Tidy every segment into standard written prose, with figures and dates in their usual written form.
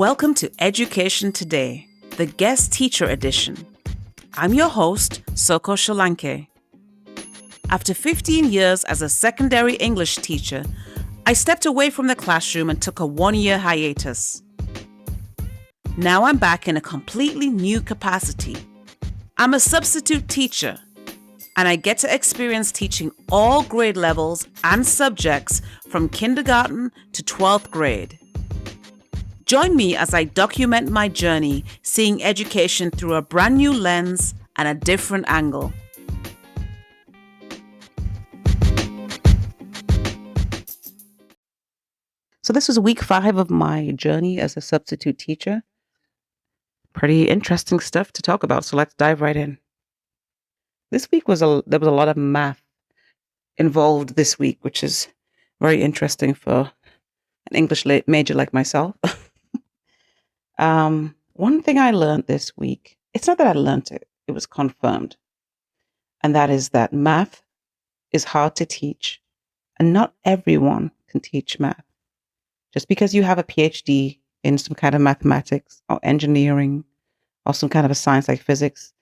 Welcome to Education Today, the guest teacher edition. I'm your host, Solanke. After 15 years as a secondary English teacher, I stepped away from the classroom and took a 1-year hiatus. Now I'm back in a completely new capacity. I'm a substitute teacher, and I get to experience teaching all grade levels and subjects from kindergarten to 12th grade. Join me as I document my journey, seeing education through a brand new lens and a different angle. So this was week 5 of my journey as a substitute teacher. Pretty interesting stuff to talk about, so let's dive right in. This week there was a lot of math involved this week, which is very interesting for an English major like myself. One thing I learned this week, it's not that I learned it, it was confirmed. And that is that math is hard to teach, and not everyone can teach math. Just because you have a PhD in some kind of mathematics or engineering or some kind of a science like physics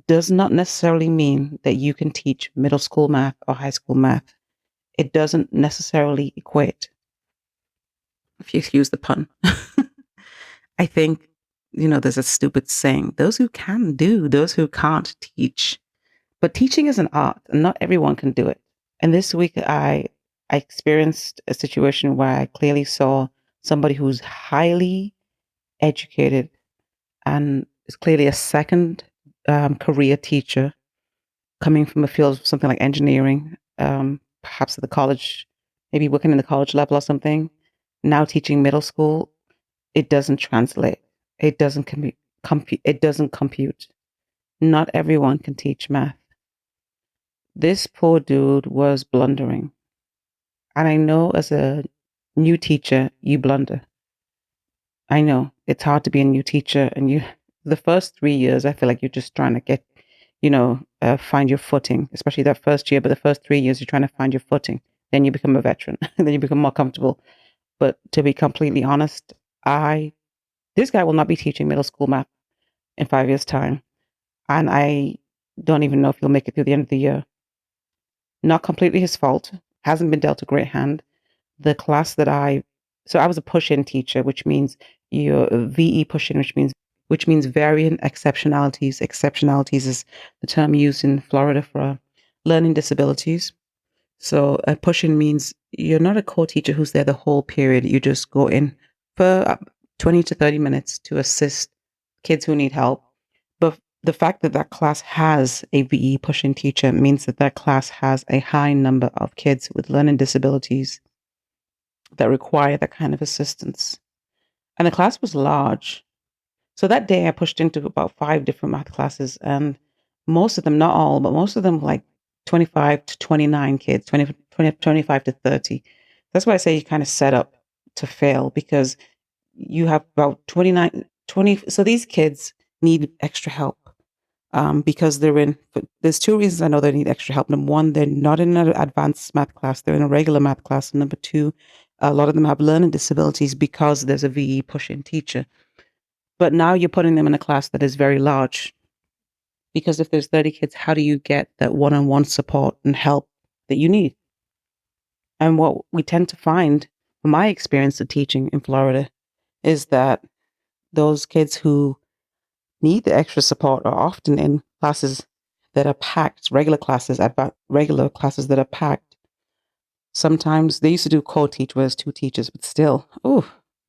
does not necessarily mean that you can teach middle school math or high school math. It doesn't necessarily equate, if you excuse the pun. I think, there's a stupid saying, those who can do, those who can't teach. But teaching is an art, and not everyone can do it. And this week, I experienced a situation where I clearly saw somebody who's highly educated and is clearly a second career teacher coming from a field of something like engineering, perhaps at the college, maybe working in the college level or something, now teaching middle school. It doesn't translate. It doesn't compute. Not everyone can teach math. This poor dude was blundering. And I know as a new teacher, you blunder. I know it's hard to be a new teacher, and the first 3 years, I feel like you're just trying to get, find your footing, especially that first year. But the first 3 years, you're trying to find your footing. Then you become a veteran, and then you become more comfortable. But to be completely honest, this guy will not be teaching middle school math in 5 years' time. And I don't even know if he'll make it through the end of the year. Not completely his fault. Hasn't been dealt a great hand. The class so I was a push-in teacher, which means you're VE push-in, which means variant exceptionalities. Exceptionalities is the term used in Florida for learning disabilities. So a push-in means you're not a core teacher who's there the whole period. You just go in for 20 to 30 minutes to assist kids who need help. But the fact that that class has a VE push-in teacher means that that class has a high number of kids with learning disabilities that require that kind of assistance. And the class was large. So that day I pushed into about 5 different math classes, and most of them, not all, but most of them like 25 to 29 kids, 25 to 30. That's why I say you kind of set up to fail, because you have about 20. So these kids need extra help because there's 2 reasons I know they need extra help. Number 1, they're not in an advanced math class. They're in a regular math class. And number 2, a lot of them have learning disabilities because there's a VE push-in teacher. But now you're putting them in a class that is very large, because if there's 30 kids, how do you get that one-on-one support and help that you need? And what we tend to find, from my experience of teaching in Florida, is that those kids who need the extra support are often in classes that are packed, regular classes that are packed. Sometimes they used to do co-teach where there's 2 teachers, but still,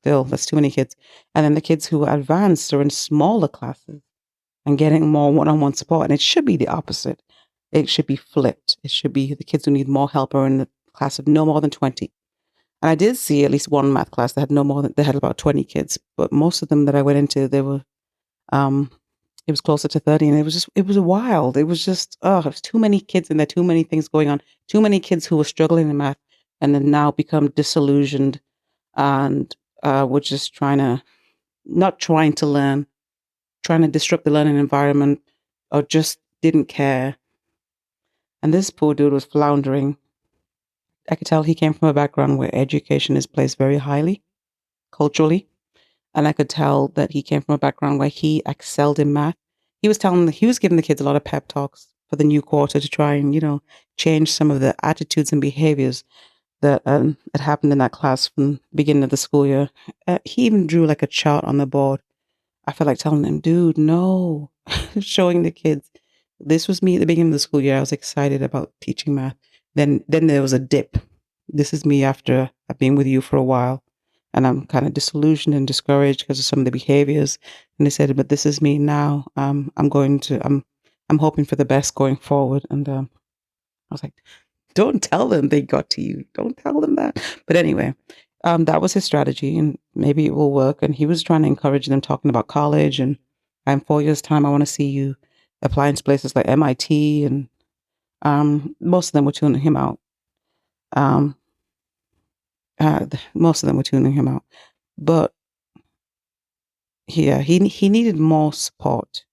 that's too many kids. And then the kids who are advanced are in smaller classes and getting more one-on-one support. And it should be the opposite. It should be flipped. It should be the kids who need more help are in the class of no more than 20. And I did see at least one math class that had they had about 20 kids, but most of them that I went into, they were, it was closer to 30, and it was wild. It was just, it was too many kids, and there are too many things going on. Too many kids who were struggling in math and then now become disillusioned and were just not trying to learn, trying to disrupt the learning environment, or just didn't care. And this poor dude was floundering. I could tell he came from a background where education is placed very highly, culturally. and I could tell that he came from a background where he excelled in math. He was giving the kids a lot of pep talks for the new quarter to try and, change some of the attitudes and behaviors that had happened in that class from the beginning of the school year. He even drew like a chart on the board. I felt like telling them, dude, no, showing the kids. This was me at the beginning of the school year. I was excited about teaching math. Then there was a dip. This is me after I've been with you for a while, and I'm kind of disillusioned and discouraged because of some of the behaviors. And they said, but this is me now. I'm hoping for the best going forward. And I was like, don't tell them they got to you. Don't tell them that. But anyway, that was his strategy, and maybe it will work. And he was trying to encourage them, talking about college. And in 4 years' time, I want to see you applying to places like MIT. And most of them were tuning him out. Most of them were tuning him out. But yeah, he needed more support.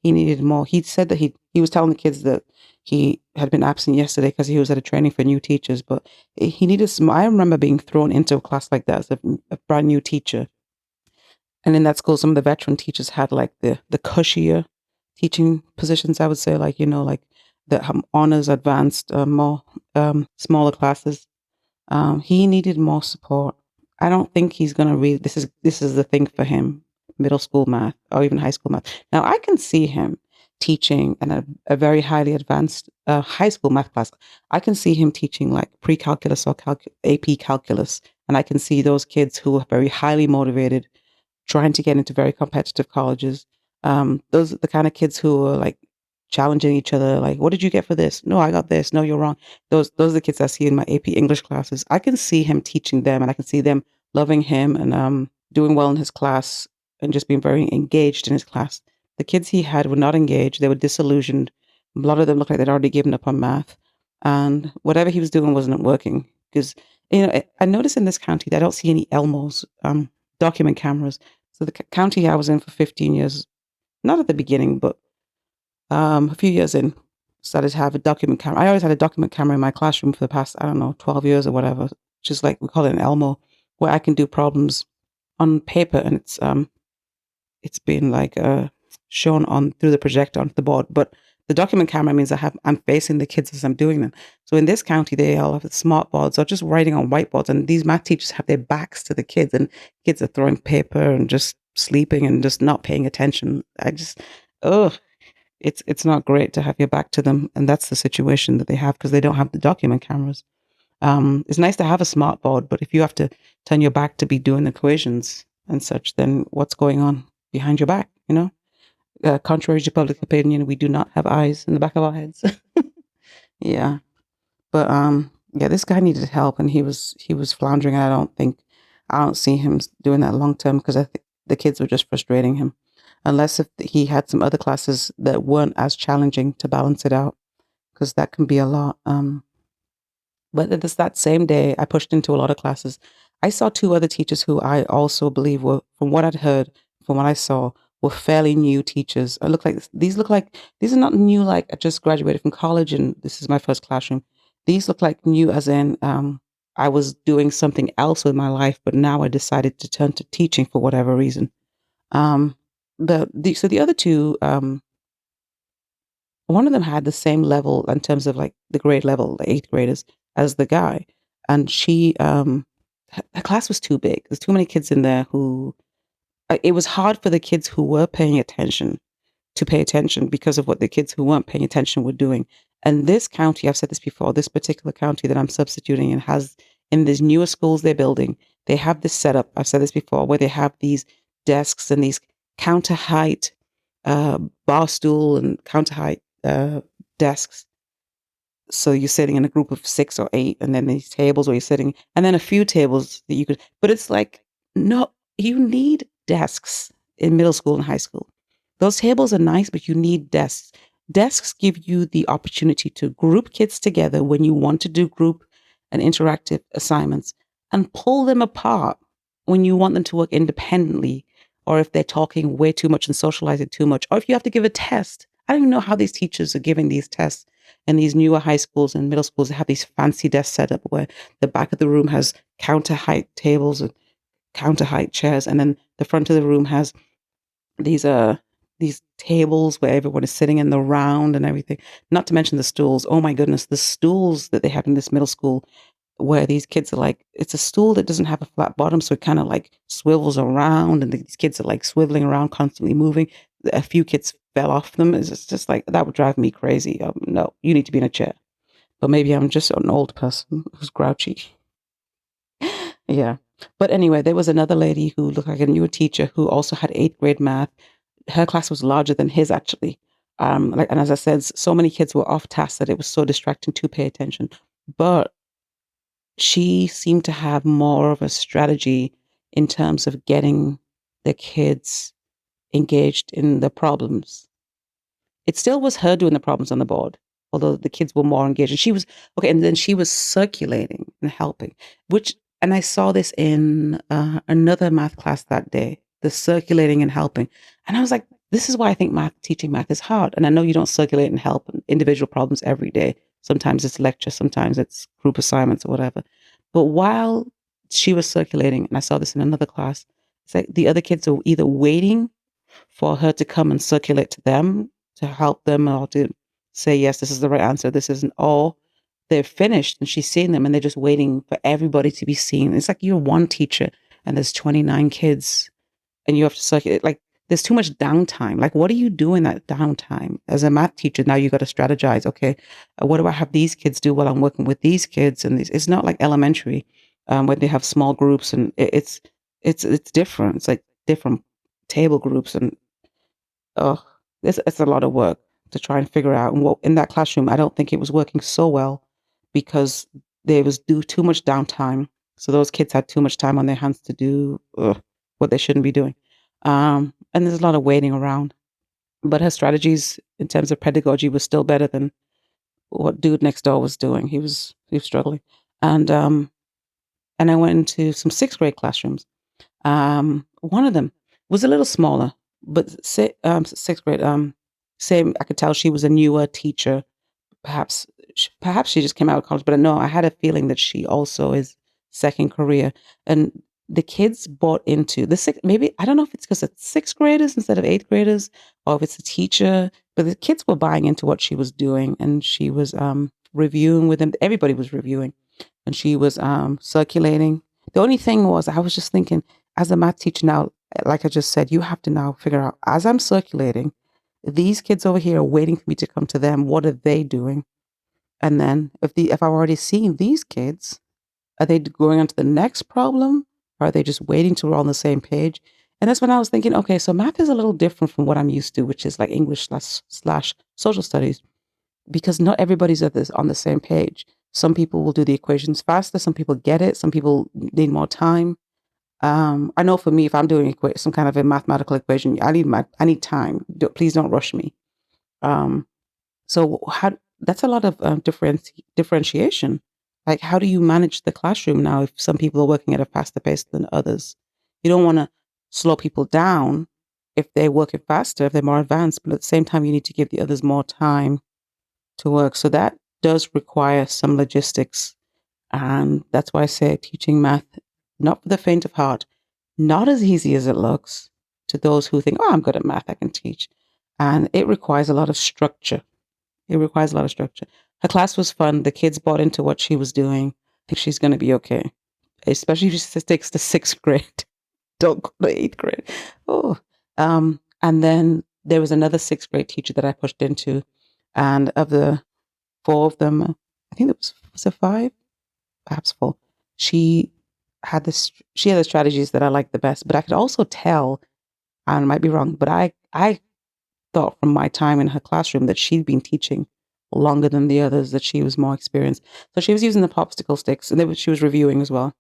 He needed more. He said that he was telling the kids that he had been absent yesterday because he was at a training for new teachers, but he needed some. I remember being thrown into a class like that as a brand new teacher. And in that school, some of the veteran teachers had like the cushier teaching positions, I would say, like, like the honors, advanced, more smaller classes. He needed more support. I don't think he's going to read. This is the thing for him, middle school math or even high school math. Now, I can see him teaching in a very highly advanced high school math class. I can see him teaching like pre-calculus or AP calculus. And I can see those kids who are very highly motivated, trying to get into very competitive colleges. Those are the kind of kids who are like challenging each other. Like, what did you get for this? No, I got this. No, you're wrong. Those are the kids I see in my AP English classes. I can see him teaching them, and I can see them loving him and doing well in his class and just being very engaged in his class. The kids he had were not engaged. They were disillusioned. A lot of them looked like they'd already given up on math. And whatever he was doing wasn't working. Because, I noticed in this county that I don't see any Elmos, document cameras. So the county I was in for 15 years, not at the beginning, but a few years in, started to have a document camera. I always had a document camera in my classroom for the past, 12 years or whatever. Just like we call it an Elmo, where I can do problems on paper, and it's been like shown on through the projector onto the board. But the document camera means I'm facing the kids as I'm doing them. So in this county, they all have smart boards or just writing on whiteboards, and these math teachers have their backs to the kids, and kids are throwing paper and just sleeping and just not paying attention. It's not great to have your back to them, and that's the situation that they have because they don't have the document cameras. It's nice to have a smart board, but if you have to turn your back to be doing equations and such, then what's going on behind your back? Contrary to public opinion, we do not have eyes in the back of our heads. Yeah, but yeah, this guy needed help, and he was floundering. I don't see him doing that long term because I think the kids were just frustrating him. Unless if he had some other classes that weren't as challenging to balance it out, because that can be a lot. But that same day, I pushed into a lot of classes. I saw two other teachers who I also believe were, from what I'd heard, from what I saw, were fairly new teachers. These are not new, like I just graduated from college and this is my first classroom. These look like new as in I was doing something else with my life, but now I decided to turn to teaching for whatever reason. So the other two, one of them had the same level in terms of like the grade level, the eighth graders, as the guy, and she, her class was too big. There's too many kids in there who, it was hard for the kids who were paying attention to pay attention because of what the kids who weren't paying attention were doing. And this county, I've said this before, this particular county that I'm substituting in has, in these newer schools they're building, they have this setup, I've said this before, where they have these desks and these counter height bar stool and counter height desks. So you're sitting in a group of 6 or 8, and then these tables where you're sitting, and then a few tables that you could, but it's like, no, you need desks in middle school and high school. Those tables are nice, but you need desks. Desks give you the opportunity to group kids together when you want to do group and interactive assignments, and pull them apart when you want them to work independently, or if they're talking way too much and socializing too much, or if you have to give a test. I don't even know how these teachers are giving these tests in these newer high schools and middle schools. They have these fancy desks set up where the back of the room has counter height tables and counter height chairs, and then the front of the room has these these tables where everyone is sitting in the round and everything. Not to mention the stools. Oh my goodness, the stools that they have in this middle school, where these kids are like, it's a stool that doesn't have a flat bottom, so it kind of like swivels around, and these kids are like swiveling around, constantly moving. A few kids fell off them. It's just like, that would drive me crazy. No, you need to be in a chair. But maybe I'm just an old person who's grouchy. Yeah. But anyway, there was another lady who looked like a newer teacher who also had eighth grade math. Her class was larger than his, actually. And as I said, so many kids were off task that it was so distracting to pay attention. But she seemed to have more of a strategy in terms of getting the kids engaged in the problems. It still was her doing the problems on the board, although the kids were more engaged. And she was, okay, and then she was circulating and helping, and I saw this in another math class that day, the circulating and helping. And I was like, this is why I think teaching math is hard. And I know you don't circulate and help individual problems every day. Sometimes it's lecture, sometimes it's group assignments or whatever. But while she was circulating, and I saw this in another class, it's like the other kids are either waiting for her to come and circulate to them, to help them, or to say, yes, this is the right answer, this isn't, or they're finished and she's seeing them and they're just waiting for everybody to be seen. It's like you're one teacher and there's 29 kids and you have to circulate. Like, there's too much downtime. Like, what do you do in that downtime? As a math teacher, now you got to strategize. Okay, what do I have these kids do while I'm working with these kids? And it's not like elementary, where they have small groups, and it's different. It's like different table groups, and it's a lot of work to try and figure out. And what in that classroom, I don't think it was working so well because there was too much downtime. So those kids had too much time on their hands to do what they shouldn't be doing. And there's a lot of waiting around. But her strategies in terms of pedagogy was still better than what dude next door was doing. He was struggling. And I went into some sixth grade classrooms. One of them was a little smaller, but sixth grade, same, I could tell she was a newer teacher. Perhaps she just came out of college, but no, I had a feeling that she also is second career. And the kids bought into maybe, I don't know if it's because it's sixth graders instead of eighth graders, or if it's a teacher, but the kids were buying into what she was doing, and she was reviewing with them. Everybody was reviewing, and she was circulating. The only thing was, I was just thinking, as a math teacher now, like I just said, you have to now figure out, as I'm circulating, these kids over here are waiting for me to come to them. What are they doing? And then if I've already seen these kids, are they going on to the next problem? Or are they just waiting till we're on the same page? And that's when I was thinking, okay, so math is a little different from what I'm used to, which is like English slash social studies, because not everybody's on the same page. Some people will do the equations faster. Some people get it. Some people need more time. I know for me, if I'm doing some kind of a mathematical equation, I need time. Please don't rush me. So that's a lot of differentiation. Like, how do you manage the classroom now if some people are working at a faster pace than others? You don't want to slow people down if they're working faster, if they're more advanced, but at the same time, you need to give the others more time to work. So that does require some logistics. And that's why I say teaching math, not for the faint of heart, not as easy as it looks to those who think, oh, I'm good at math, I can teach. And it requires a lot of structure. Her class was fun. The kids bought into what she was doing. I think she's going to be okay, especially if she sticks to sixth grade. Don't go to eighth grade. Oh, and then there was another sixth grade teacher that I pushed into, and of the four of them, I think it was it five, perhaps four. She had the strategies that I liked the best, but I could also tell, and I might be wrong, but I thought from my time in her classroom that she'd been teaching longer than the others, that she was more experienced. So she was using the popsicle sticks, and she was reviewing as well.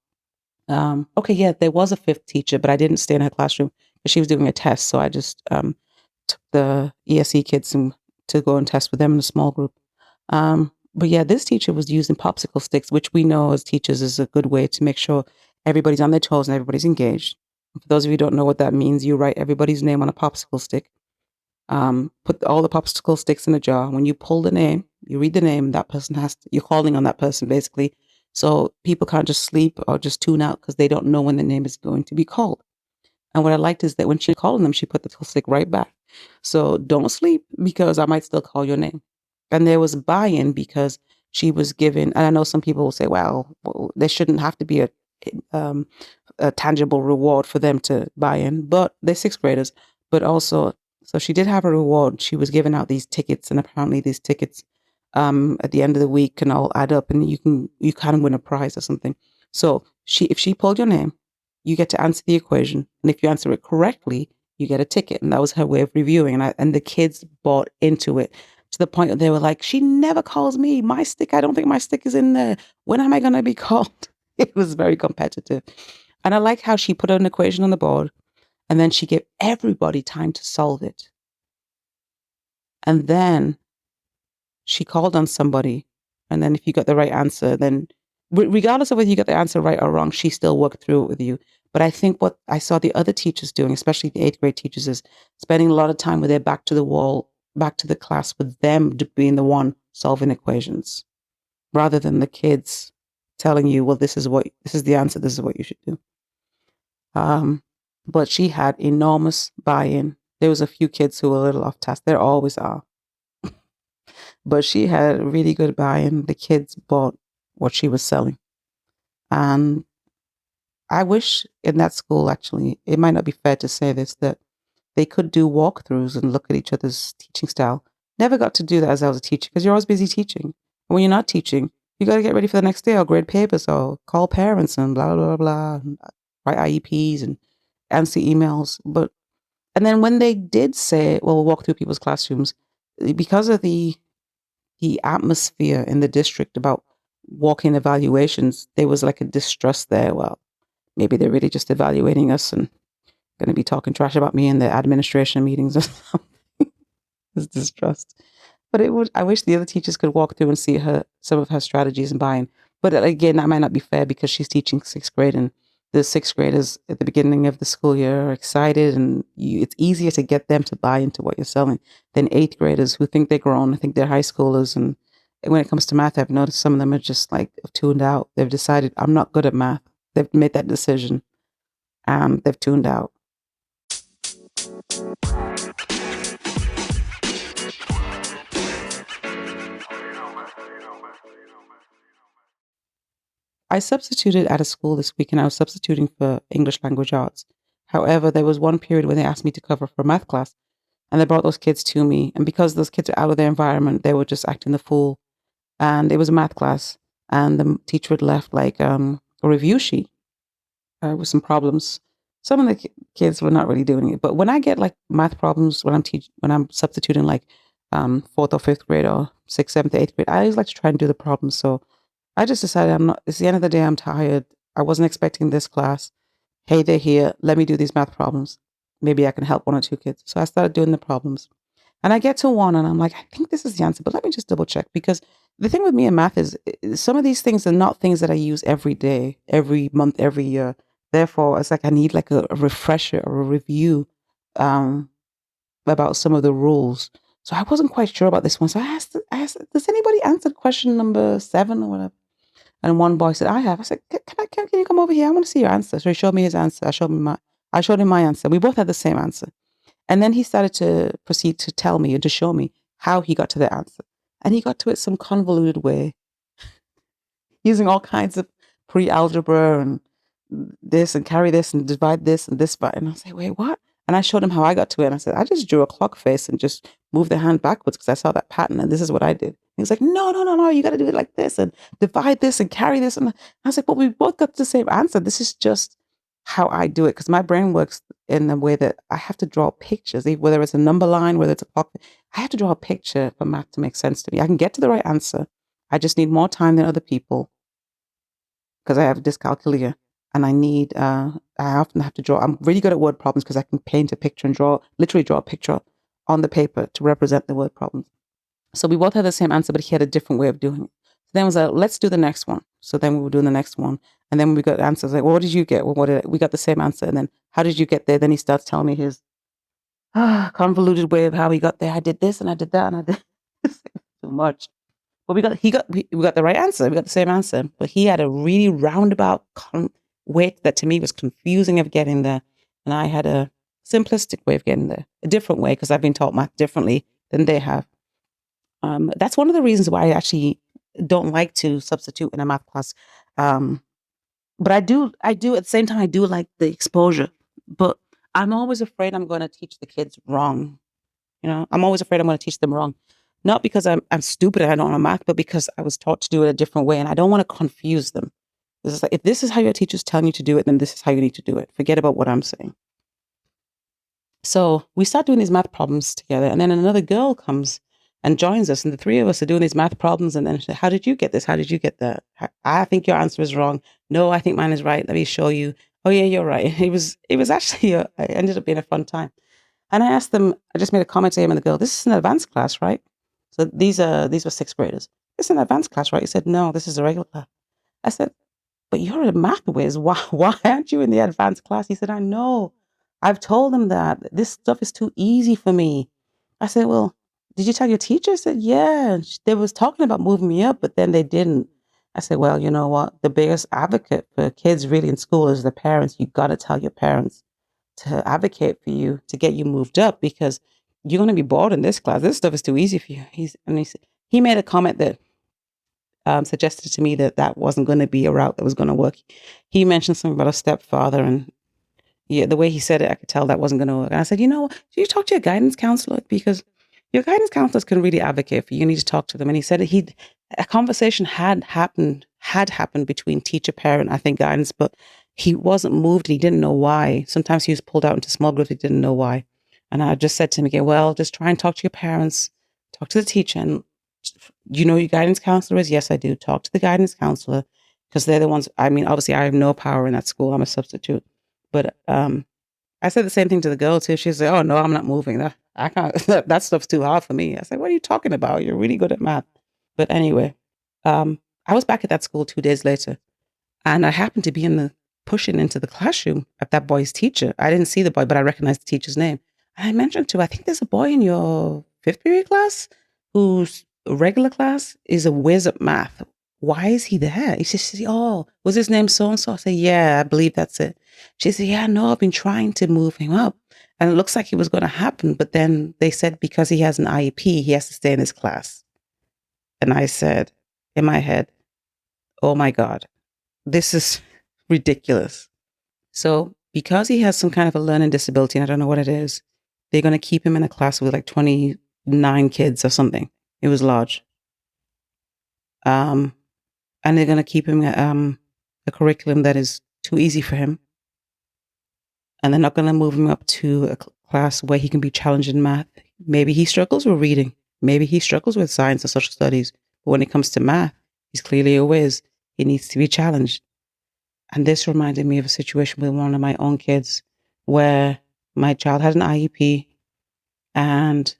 Okay, yeah, there was a fifth teacher, but I didn't stay in her classroom because she was doing a test. So I just took the ESE kids to go and test with them in a small group. But yeah, this teacher was using popsicle sticks, which we know as teachers is a good way to make sure everybody's on their toes and everybody's engaged. For those of you who don't know what that means, you write everybody's name on a popsicle stick. Put all the popsicle sticks in a jar. When you pull the name, you read the name, that person you're calling on that person basically. So people can't just sleep or just tune out because they don't know when the name is going to be called. And what I liked is that when she called them, she put the stick right back. So don't sleep because I might still call your name. And there was buy-in because she was given, and I know some people will say, well, there shouldn't have to be um, a tangible reward for them to buy in, but they're sixth graders. But also, so she did have a reward. She was giving out these tickets, and apparently these tickets at the end of the week can all add up, and you kind of win a prize or something. So if she pulled your name, you get to answer the equation, and if you answer it correctly, you get a ticket. And that was her way of reviewing, and the kids bought into it to the point that they were like, she never calls me. My stick, I don't think my stick is in there. When am I going to be called? It was very competitive. And I like how she put an equation on the board and then she gave everybody time to solve it. And then she called on somebody. And then if you got the right answer, then regardless of whether you got the answer right or wrong, she still worked through it with you. But I think what I saw the other teachers doing, especially the eighth grade teachers, is spending a lot of time with their back to the wall, back to the class, with them being the one solving equations, rather than the kids telling you, well, this is the answer, this is what you should do. But she had enormous buy-in. There was a few kids who were a little off task. There always are. But she had really good buy-in. The kids bought what she was selling. And I wish in that school, actually, it might not be fair to say this, that they could do walkthroughs and look at each other's teaching style. Never got to do that as I was a teacher because you're always busy teaching. And when you're not teaching, you got to get ready for the next day or grade papers or call parents and blah, blah, blah, and write IEPs and answer emails. And then when they did say, well, we'll walk through people's classrooms, because of the atmosphere in the district about walk-in evaluations, there was like a distrust there. Well, maybe they're really just evaluating us and going to be talking trash about me in the administration meetings or something. There's distrust. But I wish the other teachers could walk through and see some of her strategies and buy-in. But again, that might not be fair because she's teaching sixth grade, and the sixth graders at the beginning of the school year are excited, and it's easier to get them to buy into what you're selling than eighth graders who think they're grown, think they're high schoolers. And when it comes to math, I've noticed some of them are just like tuned out. They've decided, I'm not good at math. They've made that decision. They've tuned out. I substituted at a school this week, and I was substituting for English language arts. However, there was one period when they asked me to cover for a math class, and they brought those kids to me. And because those kids are out of their environment, they were just acting the fool. And it was a math class, and the teacher had left like a review sheet with some problems. Some of the kids were not really doing it, but when I get like math problems when I'm substituting like fourth or fifth grade or sixth, seventh, eighth grade, I always like to try and do the problems. So I just decided it's the end of the day, I'm tired. I wasn't expecting this class. Hey, they're here. Let me do these math problems. Maybe I can help one or two kids. So I started doing the problems. And I get to one and I'm like, I think this is the answer, but let me just double check. Because the thing with me in math is some of these things are not things that I use every day, every month, every year. Therefore, it's like I need like a refresher or a review about some of the rules. So I wasn't quite sure about this one. So I asked, does anybody answer question number 7 or whatever? And one boy said, I have. I said, can you come over here? I want to see your answer. So he showed me his answer. I showed him my answer. We both had the same answer. And then he started to proceed to tell me and to show me how he got to the answer. And he got to it some convoluted way, using all kinds of pre-algebra and this and carry this and divide this and this by. And I was like, wait, what? And I showed him how I got to it. And I said, I just drew a clock face and just moved the hand backwards because I saw that pattern and this is what I did. And he's like, no, you got to do it like this and divide this and carry this. And I was like, but we both got the same answer. This is just how I do it because my brain works in a way that I have to draw pictures, whether it's a number line, whether it's a clock. I have to draw a picture for math to make sense to me. I can get to the right answer. I just need more time than other people because I have dyscalculia. And I often have to draw. I'm really good at word problems because I can paint a picture and literally draw a picture on the paper to represent the word problems. So we both had the same answer, but he had a different way of doing it. So then I was like, let's do the next one. So then we were doing the next one. And then we got answers like, well, what did you get? Well, we got the same answer. And then how did you get there? Then he starts telling me his convoluted way of how he got there. I did this and I did that and I did too much. But we got the right answer. We got the same answer. But he had a really roundabout way that to me was confusing of getting there. And I had a simplistic way of getting there, a different way, because I've been taught math differently than they have. That's one of the reasons why I actually don't like to substitute in a math class. But I do at the same time, I do like the exposure. But I'm always afraid I'm going to teach the kids wrong. I'm always afraid I'm going to teach them wrong. Not because I'm stupid and I don't know math, but because I was taught to do it a different way and I don't want to confuse them. This is like, if this is how your teacher's telling you to do it, then this is how you need to do it. Forget about what I'm saying. So we start doing these math problems together, and then another girl comes and joins us, and the three of us are doing these math problems. And then, how did you get this? How did you get that? I think your answer is wrong. No, I think mine is right. Let me show you. Oh yeah, you're right. It was actually it ended up being a fun time. And I asked them. I just made a comment to him and the girl. This is an advanced class, right? So these were sixth graders. This is an advanced class, right? He said, no, this is a regular class. I said, but you're a math whiz. Why aren't you in the advanced class? He said, I know. I've told them that this stuff is too easy for me. I said, well, did you tell your teacher? I said, yeah. They was talking about moving me up, but then they didn't. I said, well, you know what? The biggest advocate for kids really in school is the parents. You got to tell your parents to advocate for you to get you moved up, because you're going to be bored in this class. This stuff is too easy for you. He made a comment that suggested to me that wasn't going to be a route that was going to work. He mentioned something about a stepfather, and the way he said it, I could tell that wasn't going to work. And I said, do you talk to your guidance counselor? Because your guidance counselors can really advocate for you. You need to talk to them. And he said a conversation had happened between teacher, parent, I think guidance, but he wasn't moved and he didn't know why. Sometimes he was pulled out into small groups. He didn't know why. And I just said to him again, well, just try and talk to your parents, talk to the teacher. And you know your guidance counselor is? Yes, I do. Talk to the guidance counselor, because they're the ones, obviously I have no power in that school. I'm a substitute. But I said the same thing to the girl too. She said, oh no, I'm not moving. I can't, that stuff's too hard for me. I said, what are you talking about? You're really good at math. But anyway, I was back at that school 2 days later, and I happened to be pushing into the classroom of that boy's teacher. I didn't see the boy, but I recognized the teacher's name. And I mentioned to her, I think there's a boy in your 5th period class whose regular class is a whiz at math. Why is he there? He says, oh, was his name so-and-so? I said, yeah, I believe that's it. She said, yeah, no, I've been trying to move him up. And it looks like it was going to happen. But then they said because he has an IEP, he has to stay in his class. And I said in my head, oh my God, this is ridiculous. So because he has some kind of a learning disability, and I don't know what it is, they're going to keep him in a class with like 29 kids or something. It was large. And they're going to keep him a curriculum that is too easy for him. And they're not going to move him up to a class where he can be challenged in math. Maybe he struggles with reading. Maybe he struggles with science or social studies. But when it comes to math, he's clearly a whiz. He needs to be challenged. And this reminded me of a situation with one of my own kids where my child had an IEP. And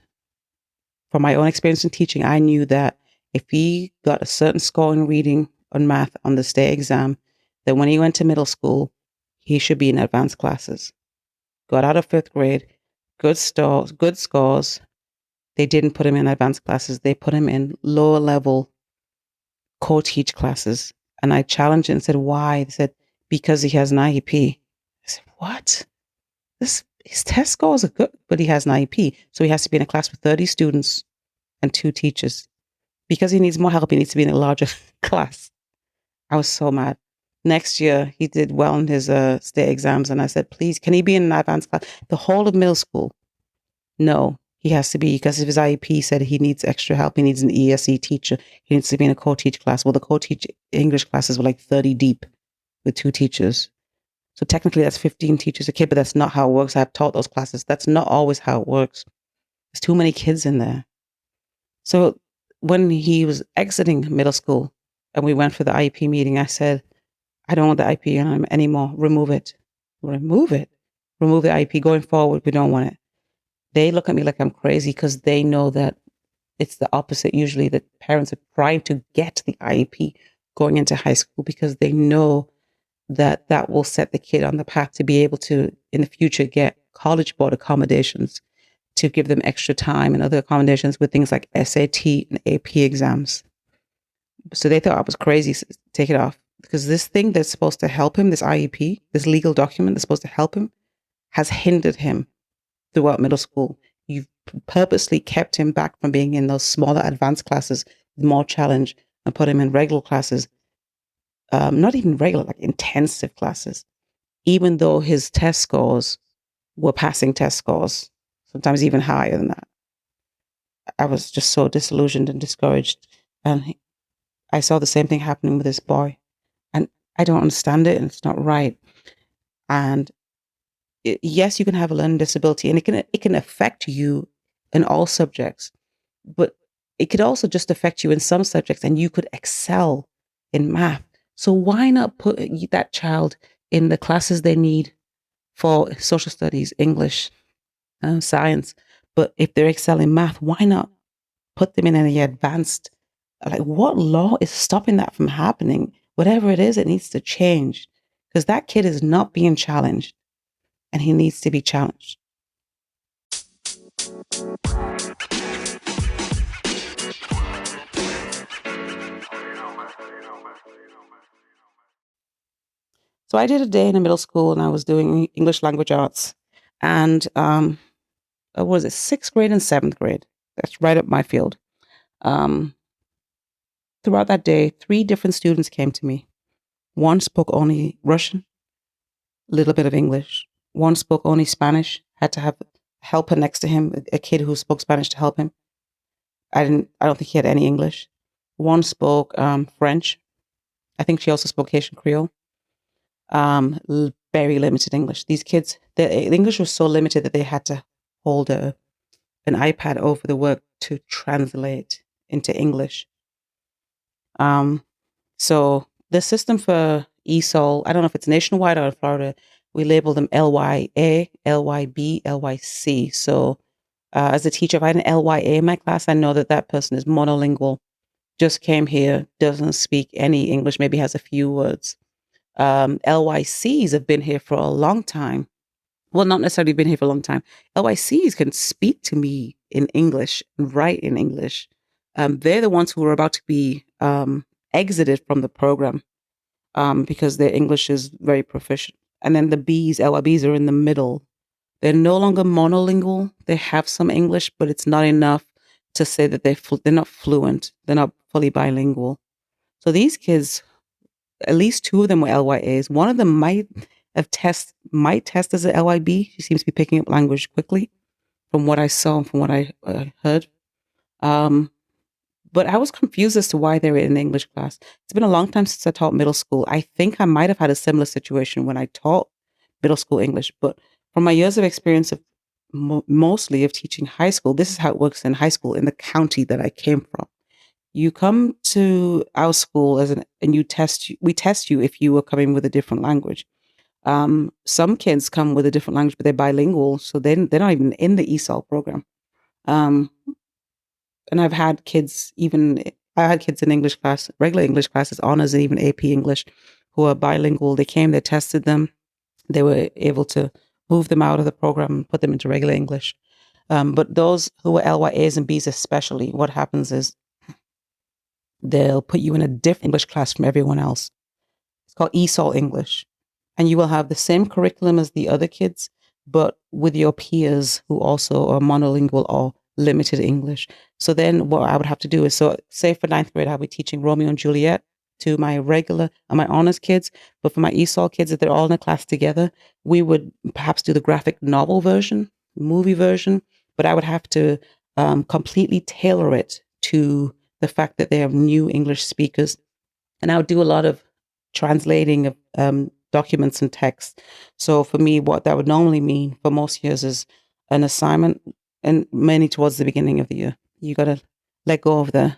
from my own experience in teaching, I knew that if he got a certain score in reading on math on the state exam, that when he went to middle school, he should be in advanced classes. Got out of 5th grade, good scores. They didn't put him in advanced classes. They put him in lower level co-teach classes. And I challenged it and said, why? They said, because he has an IEP. I said, what? His test scores are good, but he has an IEP. So he has to be in a class with 30 students and 2 teachers. Because he needs more help, he needs to be in a larger class. I was so mad. Next year, he did well in his state exams. And I said, please, can he be in an advanced class? The whole of middle school? No, he has to be, because of his IEP said he needs extra help. He needs an ESE teacher. He needs to be in a co-teach class. Well, the co-teach English classes were like 30 deep with 2 teachers. So technically that's 15 teachers a kid, but that's not how it works. I've taught those classes. That's not always how it works. There's too many kids in there. So when he was exiting middle school and we went for the IEP meeting, I said, I don't want the IEP on him anymore. Remove it. Remove it. Remove the IEP. Going forward, we don't want it. They look at me like I'm crazy because they know that it's the opposite. Usually that parents are trying to get the IEP going into high school because they know that that will set the kid on the path to be able to, in the future, get college board accommodations to give them extra time and other accommodations with things like SAT and AP exams. So they thought I was crazy to take it off because this thing that's supposed to help him, this IEP, this legal document that's supposed to help him, has hindered him throughout middle school. You've purposely kept him back from being in those smaller advanced classes with more challenge and put him in regular classes, not even regular, like intensive classes, even though his test scores were passing test scores, sometimes even higher than that. I was just so disillusioned and discouraged. And I saw the same thing happening with this boy. And I don't understand it, and it's not right. And yes, you can have a learning disability, and it can affect you in all subjects, but it could also just affect you in some subjects, and you could excel in math. So why not put that child in the classes they need for social studies, English, science? But if they're excelling math, why not put them in any advanced? Like, what law is stopping that from happening? Whatever it is, it needs to change, because that kid is not being challenged, and he needs to be challenged. So I did a day in a middle school, and I was doing English language arts, and what was it, 6th grade and 7th grade? That's right up my field. Throughout that day, 3 different students came to me. One spoke only Russian, a little bit of English. One spoke only Spanish, had to have a helper next to him, a kid who spoke Spanish to help him. I don't think he had any English. One spoke French. I think she also spoke Haitian Creole. Very limited English. These kids, the English was so limited that they had to hold an iPad over the work to translate into English. So the system for ESOL, I don't know if it's nationwide or in Florida, we label them LYA, LYB, LYC. So as a teacher, if I had an LYA in my class, I know that that person is monolingual, just came here, doesn't speak any English, maybe has a few words. LYCs have been here for a long time. Well, not necessarily been here for a long time. LYCs can speak to me in English and write in English. They're the ones who are about to be exited from the program because their English is very proficient. And then the Bs, LYBs, are in the middle. They're no longer monolingual. They have some English, but it's not enough to say that they're not fluent. They're not fully bilingual. So these kids, at least 2 of them were LYAs. One of them might test as an LYB. She seems to be picking up language quickly, from what I saw and from what I heard. But I was confused as to why they were in the English class. It's been a long time since I taught middle school. I think I might have had a similar situation when I taught middle school English. But from my years of experience of mostly of teaching high school, this is how it works in high school in the county that I came from. You come to our school and we test you if you were coming with a different language. Some kids come with a different language, but they're bilingual, so they're not even in the ESOL program. And I had kids in English class, regular English classes, honors, and even AP English, who are bilingual. They came, they tested them, they were able to move them out of the program and put them into regular English. But those who are LYAs and Bs especially, what happens is they'll put you in a different English class from everyone else. It's called ESOL English. And you will have the same curriculum as the other kids, but with your peers who also are monolingual or limited English. So then what I would have to do is, so say for 9th grade, I'll be teaching Romeo and Juliet to my regular and my honors kids. But for my ESOL kids, if they're all in a class together, we would perhaps do the graphic novel version, movie version, but I would have to completely tailor it to the fact that they have new English speakers. And I would do a lot of translating of documents and text. So for me, what that would normally mean for most years is an assignment, and mainly towards the beginning of the year. You got to let go of the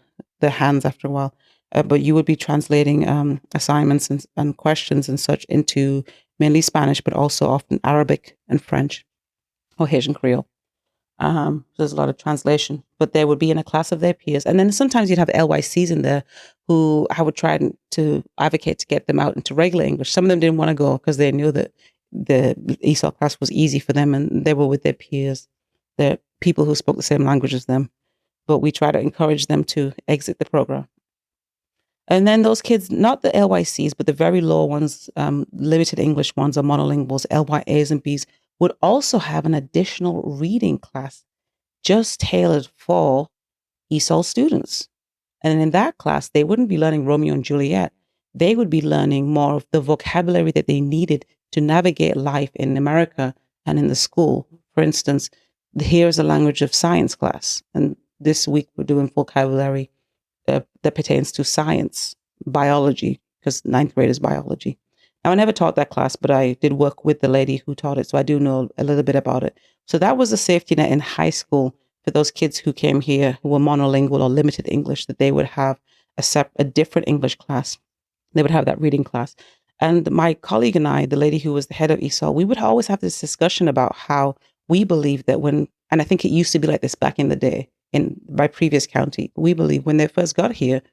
hands after a while. But you would be translating assignments and questions and such into mainly Spanish, but also often Arabic and French or Haitian Creole. So there's a lot of translation, but they would be in a class of their peers. And then sometimes you'd have LYCs in there who I would try to advocate to get them out into regular English. Some of them didn't want to go because they knew that the ESOL class was easy for them and they were with their peers, the people who spoke the same language as them. But we try to encourage them to exit the program. And then those kids, not the LYCs, but the very low ones, limited English ones or monolinguals, LYAs and Bs, would also have an additional reading class just tailored for ESOL students. And in that class, they wouldn't be learning Romeo and Juliet. They would be learning more of the vocabulary that they needed to navigate life in America and in the school. For instance, here's a language of science class. And this week we're doing vocabulary that pertains to science, biology, because ninth grade is biology. Now, I never taught that class, but I did work with the lady who taught it, so I do know a little bit about it. So that was a safety net in high school for those kids who came here who were monolingual or limited English, that they would have a different English class. They would have that reading class. And my colleague and I, the lady who was the head of ESOL, we would always have this discussion about how we believe that and I think it used to be like this back in the day in my previous county, we believe when they first got here,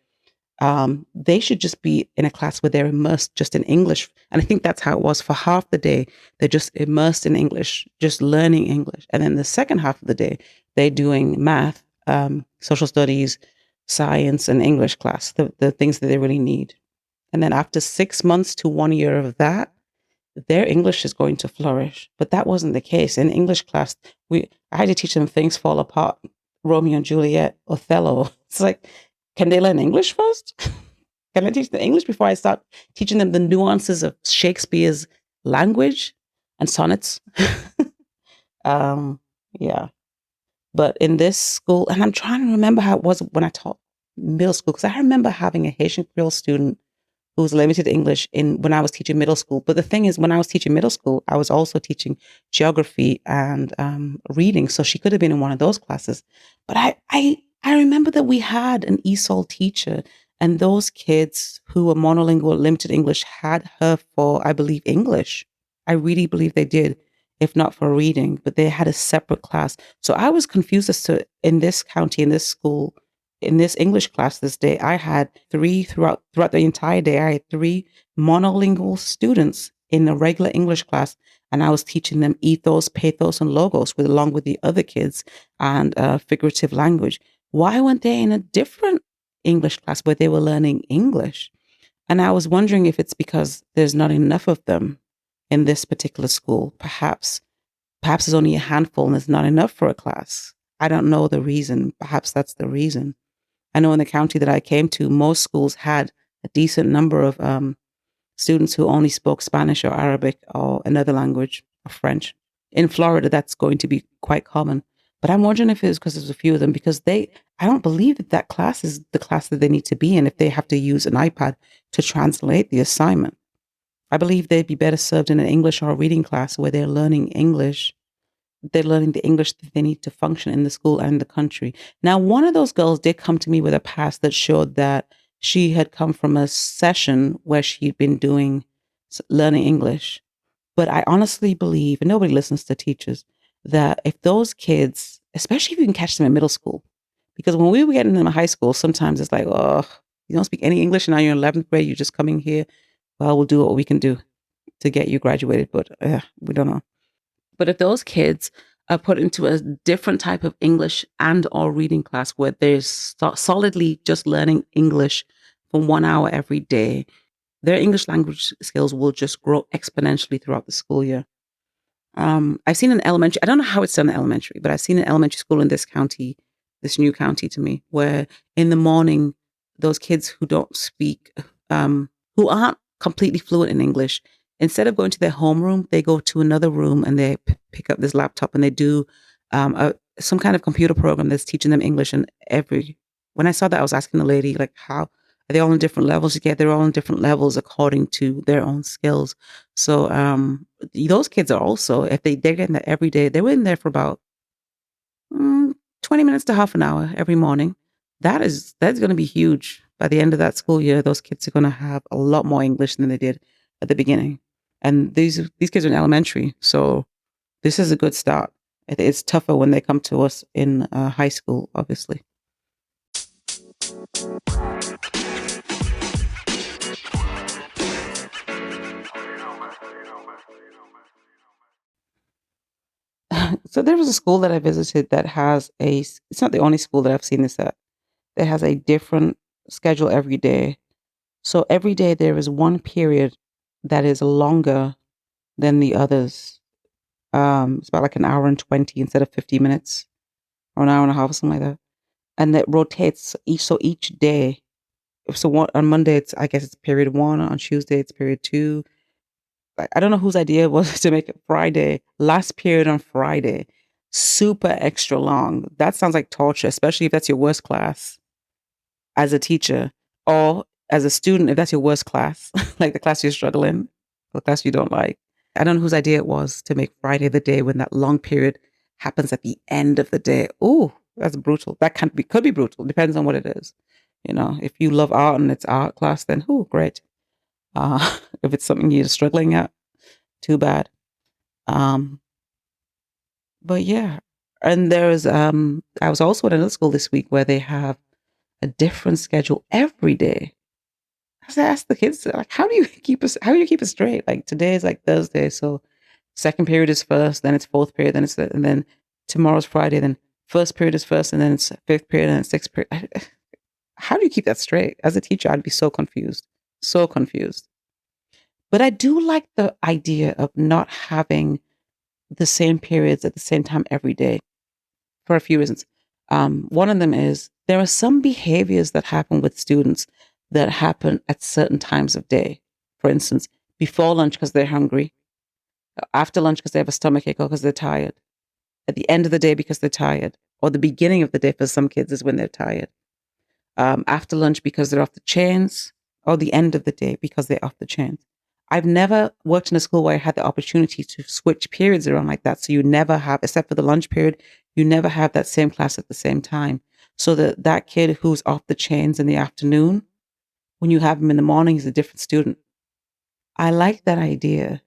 they should just be in a class where they're immersed just in English. And I think that's how it was for half the day. They're just immersed in English, just learning English. And then the second half of the day, they're doing math, social studies, science, and English class, the things that they really need. And then after 6 months to 1 year of that, their English is going to flourish. But that wasn't the case. In English class, I had to teach them Things Fall Apart, Romeo and Juliet, Othello. It's like, can they learn English first? Can I teach them English before I start teaching them the nuances of Shakespeare's language and sonnets? Yeah. But in this school, and I'm trying to remember how it was when I taught middle school, because I remember having a Haitian Creole student who was limited English when I was teaching middle school. But the thing is, when I was teaching middle school, I was also teaching geography and reading. So she could have been in one of those classes. But I remember that we had an ESOL teacher, and those kids who were monolingual, limited English, had her for, I believe, English. I really believe they did, if not for reading, but they had a separate class. So I was confused as to, in this county, in this school, in this English class this day, I had three throughout the entire day. I had three monolingual students in a regular English class, and I was teaching them ethos, pathos, and logos along with the other kids and figurative language. Why weren't they in a different English class where they were learning English? And I was wondering if it's because there's not enough of them in this particular school. Perhaps there's only a handful and it's not enough for a class. I don't know the reason. Perhaps that's the reason. I know in the county that I came to, most schools had a decent number of students who only spoke Spanish or Arabic or another language or French. In Florida, that's going to be quite common. But I'm wondering if it's because there's a few of them, because I don't believe that class is the class that they need to be in if they have to use an iPad to translate the assignment. I believe they'd be better served in an English or a reading class where they're learning English. They're learning the English that they need to function in the school and the country. Now, one of those girls did come to me with a past that showed that she had come from a session where she'd been learning English. But I honestly believe, and nobody listens to teachers, that if those kids, especially if you can catch them in middle school, because when we were getting them in high school, sometimes it's like, oh, you don't speak any English and now you're in 11th grade, you're just coming here. Well, we'll do what we can do to get you graduated, but we don't know. But if those kids are put into a different type of English and or reading class where they're solidly just learning English for 1 hour every day, their English language skills will just grow exponentially throughout the school year. I've seen an elementary, I don't know how it's done in elementary, but I've seen an elementary school in this county, this new county to me, where in the morning, those kids who don't speak, who aren't completely fluent in English, instead of going to their homeroom, they go to another room and they pick up this laptop and they do some kind of computer program that's teaching them English. And when I saw that, I was asking the lady, like, how are they all in different levels? Yeah, they're all in different levels according to their own skills. So those kids are also, if they're getting that every day, they're in there for about 20 minutes to half an hour every morning. That's going to be huge. By the end of that school year, those kids are going to have a lot more English than they did at the beginning. And these kids are in elementary, so this is a good start. It's tougher when they come to us in high school, obviously. So there was a school that I visited that has it's not the only school that I've seen this at. It has a different schedule every day. So every day there is one period that is longer than the others. It's about like an hour and 20 instead of 50 minutes or an hour and a half or something like that. And it rotates each day. So on Monday, I guess it's period 1. On Tuesday, it's period 2. I don't know whose idea it was to make it Friday, last period on Friday, super extra long. That sounds like torture, especially if that's your worst class as a teacher, or as a student, if that's your worst class, like the class you're struggling, the class you don't like. I don't know whose idea it was to make Friday the day when that long period happens at the end of the day. Oh, that's brutal. That could be brutal. Depends on what it is. If you love art and it's art class, then great. If it's something you're struggling at, too bad. But yeah, and there's I was also at another school this week where they have a different schedule every day. I asked the kids, like, how do you keep it straight? Like today is like Thursday, so second period is first, then it's fourth period, and then tomorrow's Friday, then first period is first, and then it's fifth period, and then sixth period. How do you keep that straight? As a teacher, I'd be so confused. So confused. But I do like the idea of not having the same periods at the same time every day for a few reasons. One of them is there are some behaviors that happen with students that happen at certain times of day. For instance, before lunch because they're hungry, after lunch because they have a stomachache or because they're tired, at the end of the day because they're tired, or the beginning of the day for some kids is when they're tired. After lunch because they're off the chains, or the end of the day because they're off the chains. I've never worked in a school where I had the opportunity to switch periods around like that. So you never have, except for the lunch period, you never have that same class at the same time. So that kid who's off the chains in the afternoon, when you have him in the morning, he's a different student. I like that idea.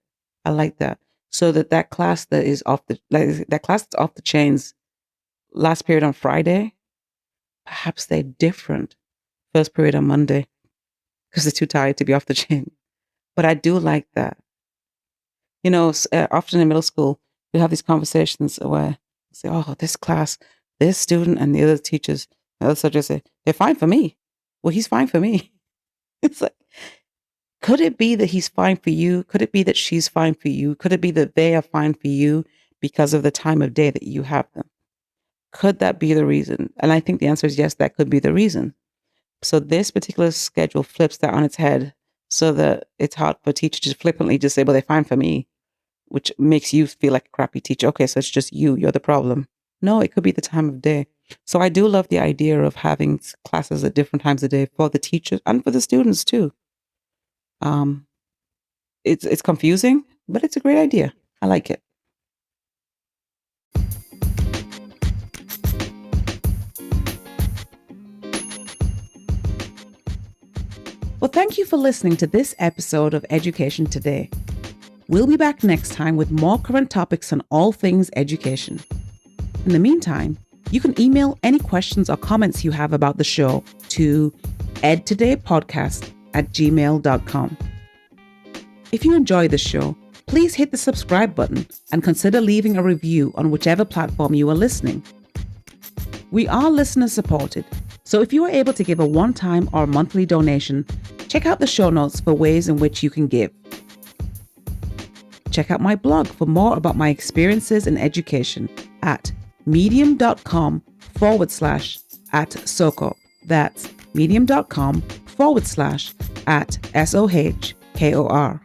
I like that. So that class that is that class that's off the chains, last period on Friday, perhaps they're different first period on Monday because they're too tired to be off the chain. But I do like that. Often in middle school, we have these conversations where we say, oh, this class, this student and the other teachers, the other subjects say, they're fine for me. Well, he's fine for me. It's like, could it be that he's fine for you? Could it be that she's fine for you? Could it be that they are fine for you because of the time of day that you have them? Could that be the reason? And I think the answer is yes, that could be the reason. So this particular schedule flips that on its head so that it's hard for teachers to flippantly just say, well, they're fine for me, which makes you feel like a crappy teacher. Okay, so it's just you're the problem. No, it could be the time of day. So I do love the idea of having classes at different times of day for the teachers and for the students too. It's confusing, but it's a great idea. I like it. Well, thank you for listening to this episode of Education Today. We'll be back next time with more current topics on all things education. In the meantime, you can email any questions or comments you have about the show to edtodaypodcast@gmail.com. If you enjoy the show, please hit the subscribe button and consider leaving a review on whichever platform you are listening. We are listener supported, so if you are able to give a one-time or monthly donation, check out the show notes for ways in which you can give. Check out my blog for more about my experiences in education at medium.com/@SOCO. That's medium.com/@SOHKOR.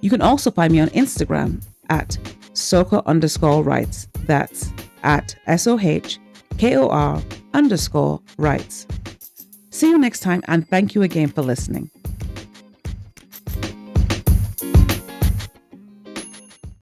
You can also find me on Instagram at SOCO_rights. That's at SOHKOR_rights. See you next time, and thank you again for listening.